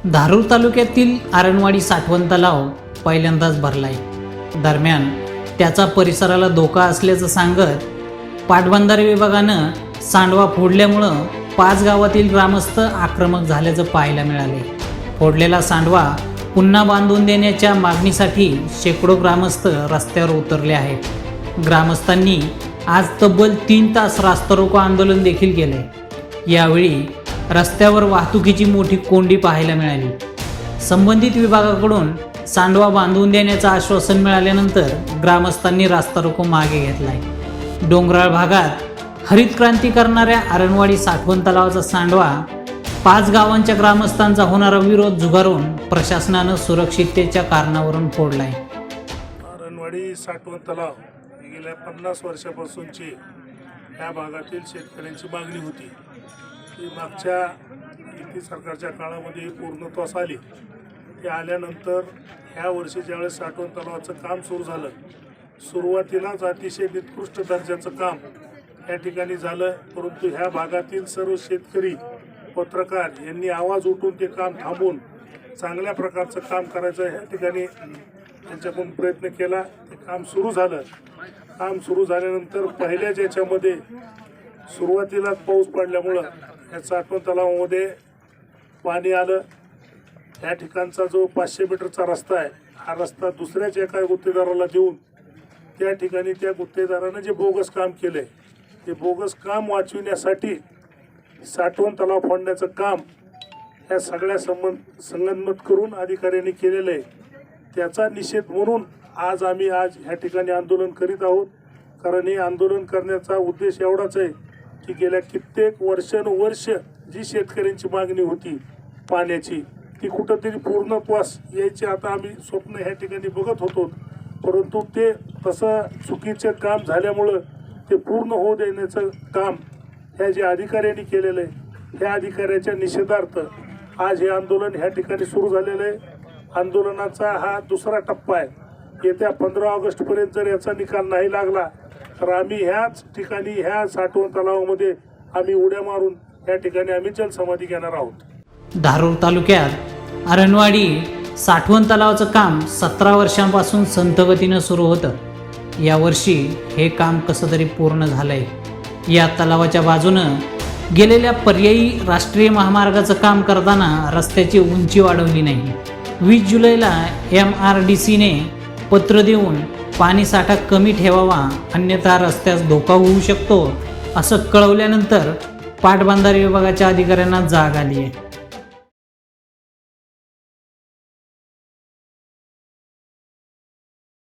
धारूर तालुक्यातील आरणवाडी साठवण तलाव पहिल्यांदाच भरलाय। दरम्यान त्याचा परिसराला धोका असल्याचं सांगत पाटबंधारे विभागानं सांडवा फोडल्यामुळं 5 गावातील ग्रामस्थ आक्रमक झाल्याचं पाहायला मिळाले। फोडलेला सांडवा पुन्हा बांधून देण्याच्या मागणीसाठी शेकडो ग्रामस्थ रस्त्यावर उतरले आहेत। ग्रामस्थांनी आज तब्बल 3 तास रास्तारोको आंदोलन देखील केले। यावेळी रस्त्यावर वाहतुकीची मोठी कोंडी पाहायला मिळाली। संबंधित विभागाकडून सांडवा बांधून देण्याचं आश्वासन मिळाल्यानंतर ग्रामस्थांनी रास्तारोको मागे घेतलाय। डोंगराळ भागात हरित क्रांती करणाऱ्या आरणवाडी साठवण तलावाचा सांडवा 5 गावांच्या ग्रामस्थांचा होणारा विरोध झुगारून प्रशासनानं सुरक्षिततेच्या कारणावरून फोडलाय। आरणवाडी साठवण तलाव गेल्या 50 वर्षापासूनची या भागातील शेतकऱ्यांची मागणी होती। ती मागच्या युती सरकारच्या काळामध्ये पूर्णत्वास आली। ते आल्यानंतर ह्या वर्षी ज्यावेळेस साठवण तलावाचं काम सुरू झालं, सुरुवातीलाच अतिशय निकृष्ट दर्जाचं काम या ठिकाणी झालं। परंतु ह्या भागातील सर्व शेतकरी पत्रकार यांनी आवाज उठून ते काम थांबवून चांगल्या प्रकारचं काम करायचं ह्या ठिकाणी त्यांच्याकडून प्रयत्न केला। ते काम सुरू झालं। काम सुरू झाल्यानंतर पहिल्याच याच्यामध्ये सुरुवातीलाच पाऊस पडल्यामुळं या साठवण तलावामध्ये पाणी आलं। या ठिकाणचा जो 500 मीटरचा रस्ता आहे, हा रस्ता दुसऱ्याच एका गुत्तेदाराला देऊन त्या ठिकाणी त्या गुत्तेदारानं जे बोगस काम केलं आहे, ते बोगस काम वाचविण्यासाठी साठवण तलाव फोडण्याचं काम ह्या सगळ्या संगनमत करून अधिकाऱ्यांनी केलेलं आहे। त्याचा निषेध म्हणून आज आम्ही ह्या ठिकाणी आंदोलन करीत आहोत। कारण हे आंदोलन करण्याचा उद्देश एवढाच आहे की गेल्या कित्येक वर्षानुवर्ष जी शेतकऱ्यांची मागणी होती पाण्याची, ती कुठंतरी पूर्णत्वास यायची आता आम्ही स्वप्न ह्या ठिकाणी बघत होतो। परंतु ते तसं चुकीचं काम झाल्यामुळं ते पूर्ण होऊ देण्याचं काम ह्या जे अधिकाऱ्यांनी केलेलं आहे, ह्या अधिकाऱ्याच्या निषेधार्थ आज हे आंदोलन ह्या ठिकाणी सुरू झालेलं आहे। आंदोलनाचा हा दुसरा टप्पा आहे। येत्या 15 ऑगस्टपर्यंत जर याचा निकाल नाही लागला तर आम्ही ह्याच ठिकाणी ह्या साठवण तलावामध्ये आम्ही उड्या मारून या ठिकाणी आम्ही जलसमाधी घेणार आहोत। धारूर तालुक्यात आरणवाडी साठवण तलावाचं काम 17 वर्षांपासून संथ गतीनं सुरू होतं। यावर्षी हे काम कसं तरी पूर्ण झालंय। या तलावाच्या बाजूनं गेलेल्या पर्यायी राष्ट्रीय महामार्गाचं काम करताना रस्त्याची उंची वाढवली नाही। 20 जुलैला MRDCने पत्र देऊन पाणी साठा कमी ठेवावा, अन्यथा रस्त्यास धोका होऊ शकतो असं कळवल्यानंतर पाटबंधारे विभागाच्या अधिकाऱ्यांना जाग आली आहे।